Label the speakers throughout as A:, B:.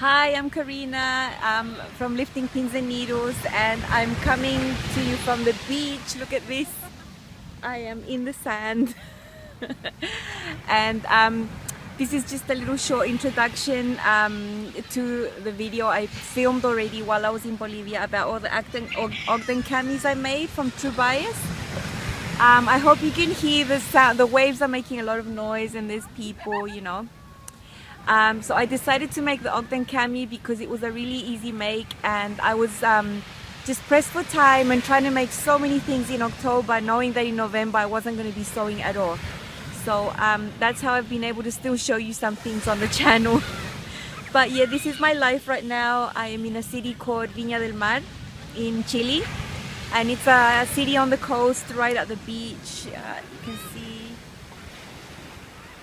A: Hi, I'm Karina. I'm from Lifting Pins and Needles, and I'm coming to you from the beach. Look at this. I am in the sand. And this is just a little short introduction to the video I filmed already while I was in Bolivia about all the Ogden Camis I made from true bias. I hope you can hear the sound. The waves are making a lot of noise and there's people, you know. So I decided to make the Ogden Cami because it was a really easy make, and I was just pressed for time and trying to make so many things in October, knowing that in November I wasn't going to be sewing at all. So that's how I've been able to still show you some things on the channel. But yeah, this is my life right now. I am in a city called Viña del Mar in Chile, and it's a city on the coast right at the beach. You can see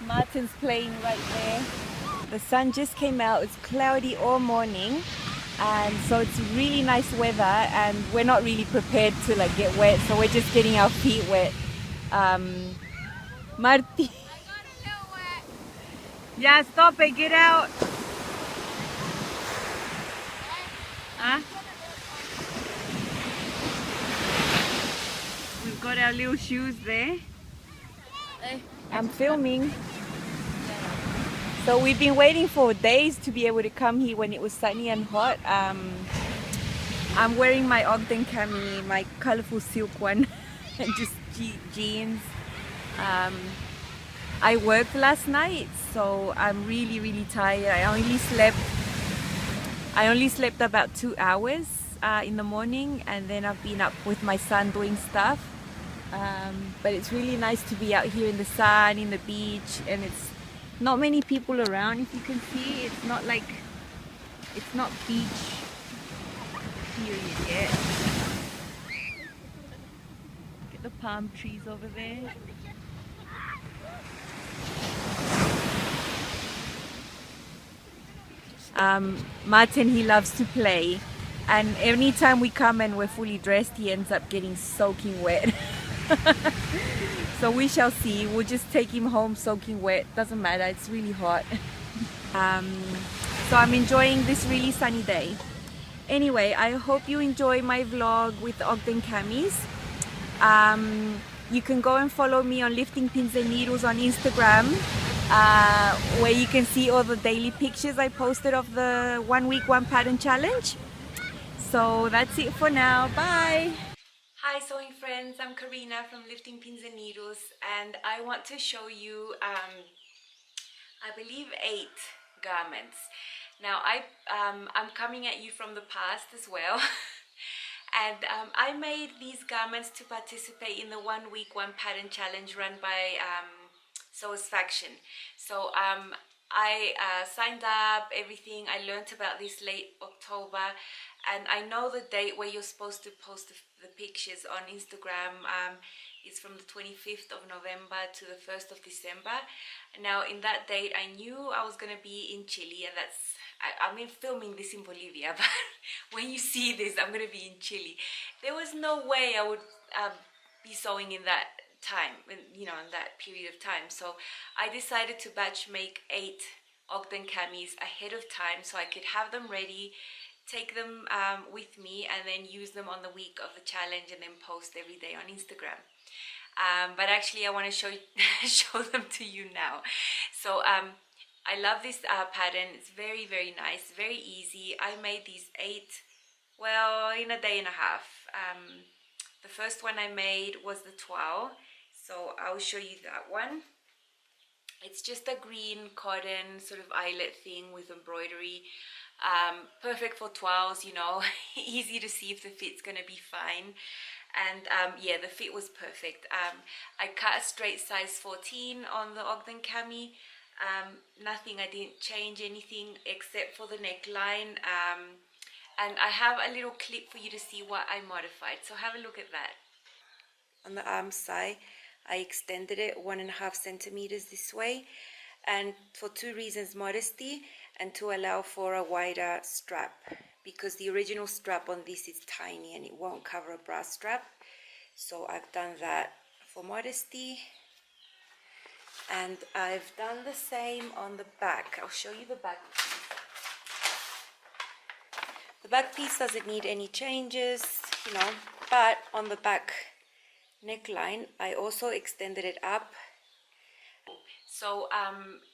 A: Martin's playing right there. The sun just came out. It's cloudy all morning, and so it's really nice weather, and we're not really prepared to like get wet, so we're just getting our feet wet. Marty. Yeah, stop it, get out. Huh? We've got our little shoes there. I'm filming. So we've been waiting for days to be able to come here when it was sunny and hot. I'm wearing my Ogden Cami, my colorful silk one, and just jeans. I worked last night, so I'm really tired. I only slept about 2 hours in the morning, and then I've been up with my son doing stuff. But it's really nice to be out here in the sun, in the beach, and it's not many people around. If you can see, it's not beach period yet. Look at the palm trees over there. Martin, he loves to play, and anytime we come and we're fully dressed, he ends up getting soaking wet. So we shall see. We'll just take him home soaking wet. Doesn't matter, it's really hot. So I'm enjoying this really sunny day. Anyway, I hope you enjoy my vlog with Ogden Camis. You can go and follow me on Lifting Pins and Needles on Instagram, where you can see all the daily pictures I posted of the 1 week 1 pattern challenge. So that's it for now. Bye. Hi sewing friends, I'm Karina from Lifting Pins and Needles, and I want to show you I believe 8 garments. Now I'm coming at you from the past as well. And I made these garments to participate in the 1 week 1 pattern challenge run by Sewisfaction. So I signed up, everything. I learned about this late October, and I know the date where you're supposed to post the pictures on Instagram is from the 25th of November to the 1st of December. Now in that date I knew I was going to be in Chile, and I'm filming this in Bolivia, but when you see this I'm going to be in Chile. There was no way I would be sewing in that time, you know, in that period of time. So I decided to batch make 8 Ogden Camis ahead of time so I could have them ready, take them with me, and then use them on the week of the challenge and then post every day on Instagram. But actually I want to show them to you now. So I love this pattern. It's very nice, very easy. I made these 8, well, in a day and a half. The first one I made was the toile, so I'll show you that one. It's just a green cotton sort of eyelet thing with embroidery. Perfect for toiles, you know, easy to see if the fit's gonna be fine. And yeah, the fit was perfect. I cut a straight size 14 on the Ogden Cami. Nothing, I didn't change anything except for the neckline. And I have a little clip for you to see what I modified, so have a look at that. On the arm side, I extended it 1.5 centimeters this way, and for 2 reasons: modesty and to allow for a wider strap, because the original strap on this is tiny and it won't cover a bra strap. So I've done that for modesty, and I've done the same on the back. I'll show you the back. The back piece doesn't need any changes, you know, but on the back neckline, I also extended it up. So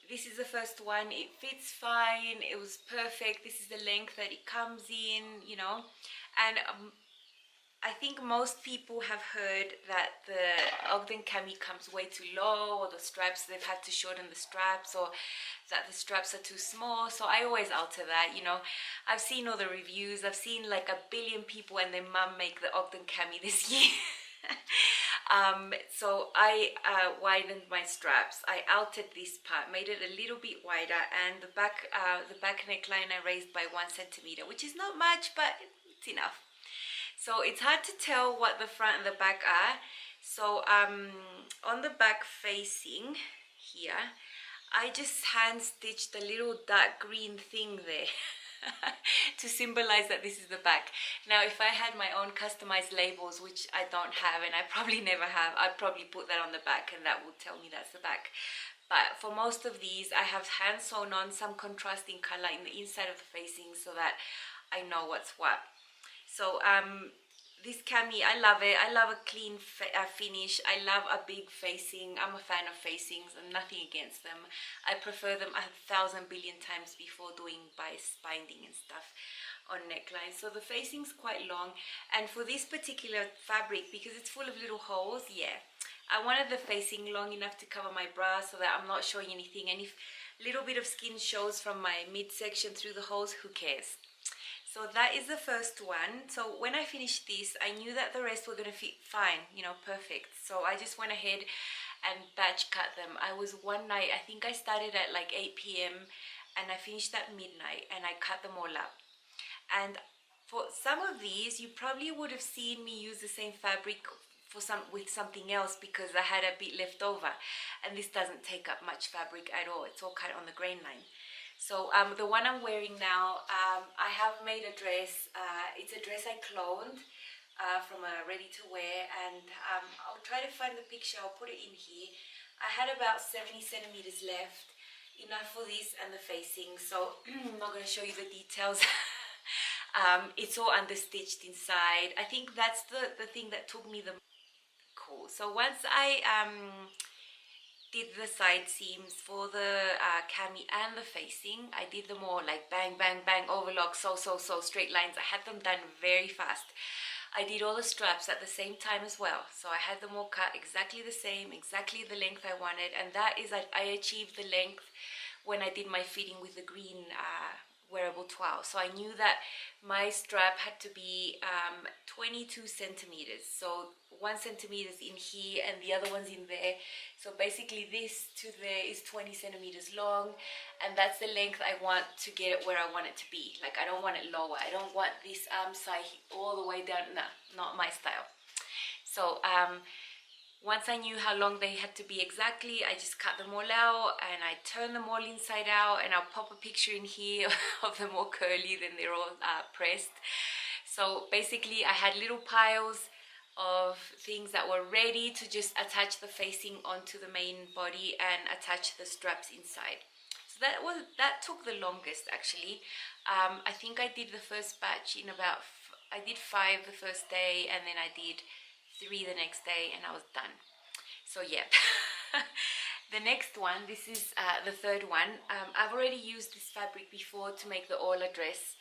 A: this is the first one. It fits fine. It was perfect. This is the length that it comes in, you know, and I think most people have heard that the Ogden Cami comes way too low, or the straps, they've had to shorten the straps, or that the straps are too small. So I always alter that, you know. I've seen all the reviews. I've seen like 1 billion people and their mum make the Ogden Cami this year. So I widened my straps. I altered this part, made it a little bit wider, and the back neckline I raised by 1 centimeter, which is not much, but it's enough. So it's hard to tell what the front and the back are. So on the back facing here, I just hand stitched a little dark green thing there to symbolize that this is the back. Now if I had my own customized labels, which I don't have and I probably never have, I'd probably put that on the back and that would tell me that's the back. But for most of these, I have hand sewn on some contrasting color in the inside of the facing so that I know what's what. So this cami, I love it. I love a clean finish. I love a big facing. I'm a fan of facings. I'm nothing against them. I prefer them 1,000 billion times before doing bias binding and stuff on necklines. So the facing's quite long, and for this particular fabric, because it's full of little holes, yeah, I wanted the facing long enough to cover my bra so that I'm not showing anything, and if a little bit of skin shows from my midsection through the holes, who cares? So that is the first one. So when I finished this, I knew that the rest were going to fit fine, you know, perfect. So I just went ahead and batch cut them. I was one night, I think I started at like 8 p.m. and I finished at midnight, and I cut them all up. And for some of these, you probably would have seen me use the same fabric with something else, because I had a bit left over, and this doesn't take up much fabric at all. It's all cut on the grain line. So the one I'm wearing now, I have made a dress. It's a dress I cloned from a ready-to-wear, and I'll try to find the picture. I'll put it in here. I had about 70 centimeters left, enough for this and the facing, so I'm not going to show you the details. It's all understitched inside. I think that's the thing that took me the cool. So once I did the side seams for the cami and the facing, I did them all like bang, bang, bang, overlock, so straight lines. I had them done very fast. I did all the straps at the same time as well. So I had them all cut exactly the same, exactly the length I wanted. And that is, I achieved the length when I did my fitting with the green wearable toile. So I knew that my strap had to be 22 centimeters. So 1 centimeter in here and the other one's in there. So basically this to there is 20 centimeters long, and that's the length I want to get it where I want it to be. Like, I don't want it lower. I don't want this arm side all the way down. No, not my style. So once I knew how long they had to be exactly, I just cut them all out and I turned them all inside out, and I'll pop a picture in here of them all curly, then they're all pressed. So basically I had little piles of things that were ready to just attach the facing onto the main body and attach the straps inside. So that took the longest actually. I think I did the first batch in about, I did 5 the first day, and then I did 3 the next day, and I was done. So yeah. The next one, this is the third one. I've already used this fabric before to make the Orla dress.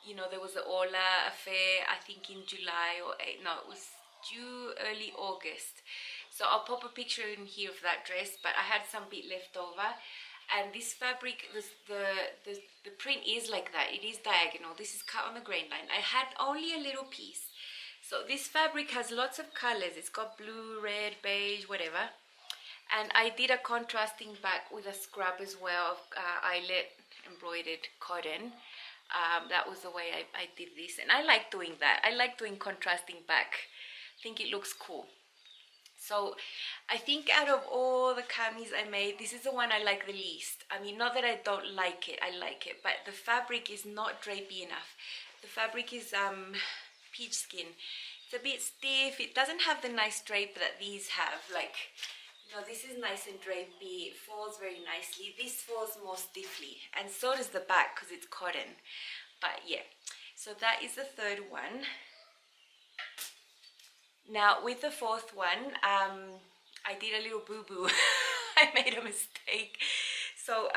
A: You know, there was the Orla affair, I think in July or it was due early August. So I'll pop a picture in here of that dress, but I had some bit left over. And this fabric, the print is like that. It is diagonal. This is cut on the grain line. I had only a little piece. So this fabric has lots of colors. It's got blue, red, beige, whatever. And I did a contrasting back with a scrub as well of eyelet embroidered cotton. That was the way I did this, and I like doing that. I like doing contrasting back. I think it looks cool. So I think out of all the camis I made, this is the one I like the least. I mean, not that I don't like it, I like it, but the fabric is not drapey enough. The fabric is peach skin. It's a bit stiff. It doesn't have the nice drape that these have. Like, you know, this is nice and drapey. It falls very nicely. This falls more stiffly, and so does the back because it's cotton. But yeah, so that is the third one. Now with the fourth one, I did a little boo-boo. I made a mistake. So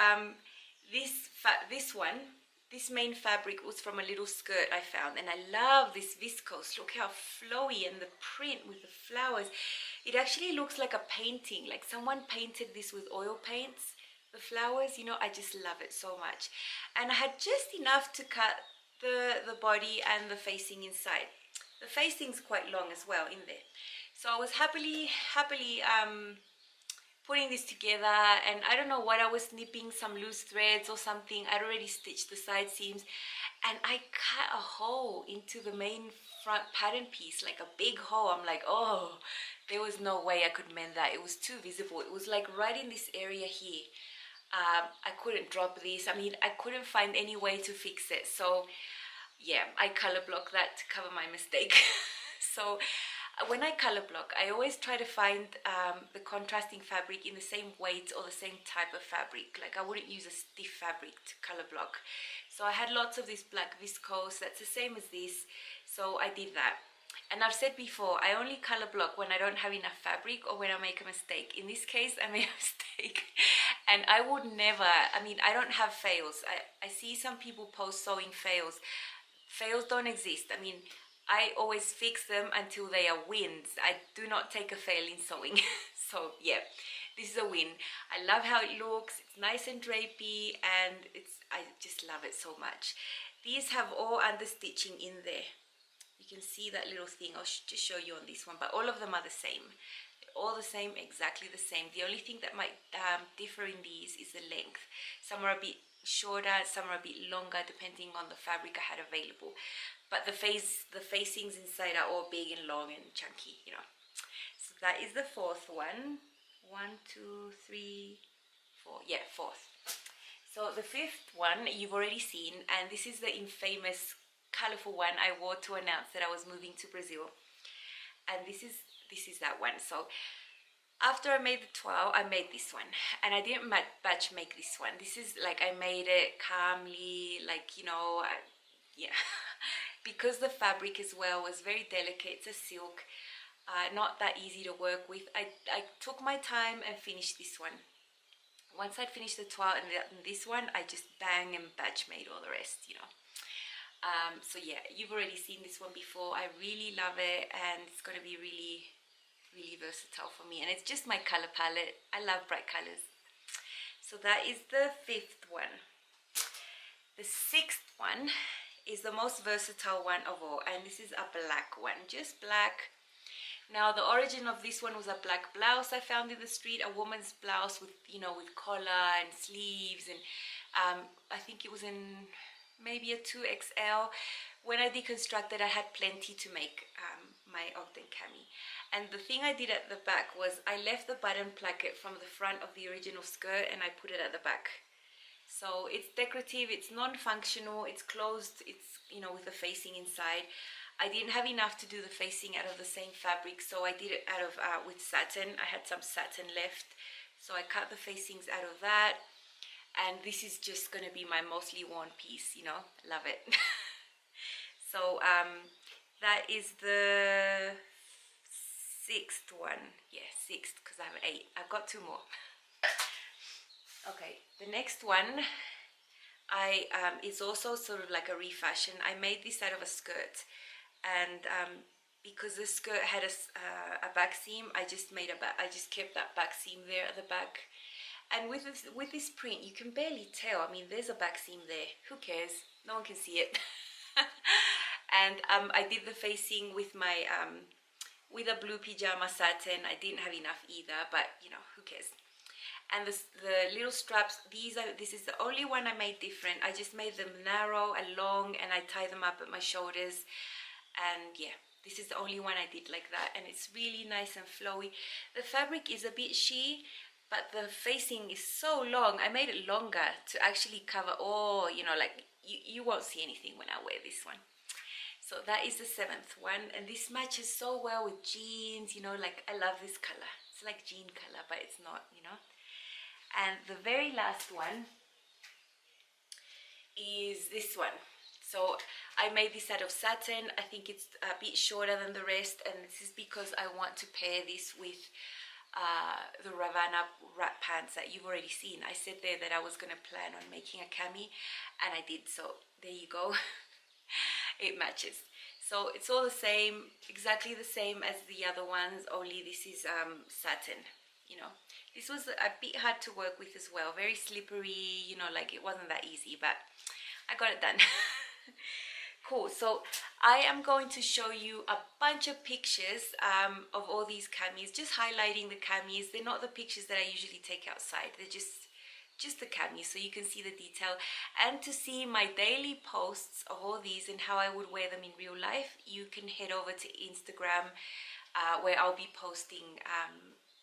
A: this main fabric was from a little skirt I found, and I love this viscose. Look how flowy, and the print with the flowers. It actually looks like a painting, like someone painted this with oil paints, the flowers, you know. I just love it so much. And I had just enough to cut the body and the facing inside. The facing's quite long as well in there. So I was happily putting this together, and I don't know what, I was snipping some loose threads or something. I'd already stitched the side seams, and I cut a hole into the main front pattern piece, like a big hole. I'm like, oh, there was no way I could mend that. It was too visible. It was like right in this area here. I couldn't drop this. I mean, I couldn't find any way to fix it. So yeah, I color block that to cover my mistake. So when I color block, I always try to find the contrasting fabric in the same weight or the same type of fabric. Like I wouldn't use a stiff fabric to color block. So I had lots of this black viscose that's the same as this, so I did that. And I've said before, I only color block when I don't have enough fabric or when I make a mistake. In this case, I made a mistake, and I would never, I mean, I don't have fails. I see some people post sewing fails. Fails don't exist. I mean, I always fix them until they are wins. I do not take a fail in sewing. So yeah, this is a win. I love how it looks. It's nice and drapey, and I just love it so much. These have all under stitching in there. You can see that little thing. I'll just show you on this one, but all of them are the same. They're all the same, exactly the same. The only thing that might differ in these is the length. Some are a bit shorter, some are a bit longer, depending on the fabric I had available. But the facings inside are all big and long and chunky, you know. So that is the fourth one. 1, 2, 3, 4. Yeah, fourth. So the fifth one you've already seen, and this is the infamous colorful one I wore to announce that I was moving to Brazil. And this is that one. So after I made the toile, I made this one, and I didn't batch make this one. This is like, I made it calmly, like, you know, yeah. Because the fabric as well was very delicate. It's a silk, not that easy to work with. I took my time and finished this one. Once I'd finished the toile and this one, I just bang and batch made all the rest, you know. So yeah, you've already seen this one before. I really love it, and it's going to be really, really versatile for me. And it's just my color palette. I love bright colors. So that is the fifth one. The sixth one is the most versatile one of all, and this is a black one, just black. Now the origin of this one was a black blouse I found in the street, a woman's blouse with, you know, with collar and sleeves, and I think it was in maybe a 2XL. When I deconstructed, I had plenty to make my Ogden Cami. And the thing I did at the back was I left the button placket from the front of the original skirt and I put it at the back. So it's decorative, it's non-functional, it's closed, it's, you know, with the facing inside. I didn't have enough to do the facing out of the same fabric, so I did it out of with satin. I had some satin left, so I cut the facings out of that. And this is just going to be my mostly worn piece, you know. Love it. So that is the sixth one. Yeah, sixth, because I have 8. I've got 2 more. Okay, the next one is also sort of like a refashion. I made this out of a skirt, and because the skirt had a back seam, I just kept that back seam there at the back. And with this print, you can barely tell. I mean, there's a back seam there. Who cares? No one can see it. And I did the facing with my with a blue pajama satin. I didn't have enough either, but you know, who cares? And the little straps, this is the only one I made different. I just made them narrow and long, and I tie them up at my shoulders. And yeah, this is the only one I did like that, and it's really nice and flowy. The fabric is a bit sheer, but the facing is so long. I made it longer to actually cover all, you know, like you won't see anything when I wear this one. So that is the 7th one, and this matches so well with jeans, you know, like I love this color. It's like jean color, but it's not, you know. And the very last one is this one. So I made this out of satin. I think it's a bit shorter than the rest, and this is because I want to pair this with the Ravana wrap pants that you've already seen. I said there that I was going to plan on making a cami, and I did, so there you go. It matches. So it's all the same, exactly the same as the other ones, only this is satin, you know. This was a bit hard to work with as well, very slippery, you know, like it wasn't that easy, but I got it done. Cool. So I am going to show you a bunch of pictures of all these camis, just highlighting the camis. They're not the pictures that I usually take outside, they're just the camis, so you can see the detail. And to see my daily posts of all these and how I would wear them in real life, you can head over to Instagram, where I'll be posting,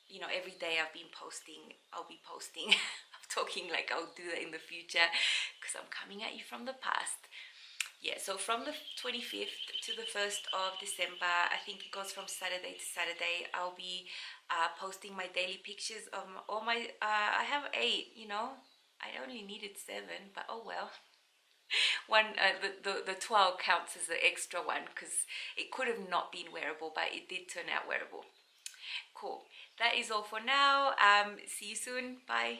A: you know, every day I'll be posting. I'm talking like I'll do that in the future because I'm coming at you from the past. Yeah, so from the 25th to the 1st of December, I think it goes from Saturday to Saturday, I'll be posting my daily pictures of all my, I have 8, you know, I only needed 7, but oh well. One, the 12 counts as the extra one because it could have not been wearable, but it did turn out wearable. Cool, that is all for now. See you soon, bye.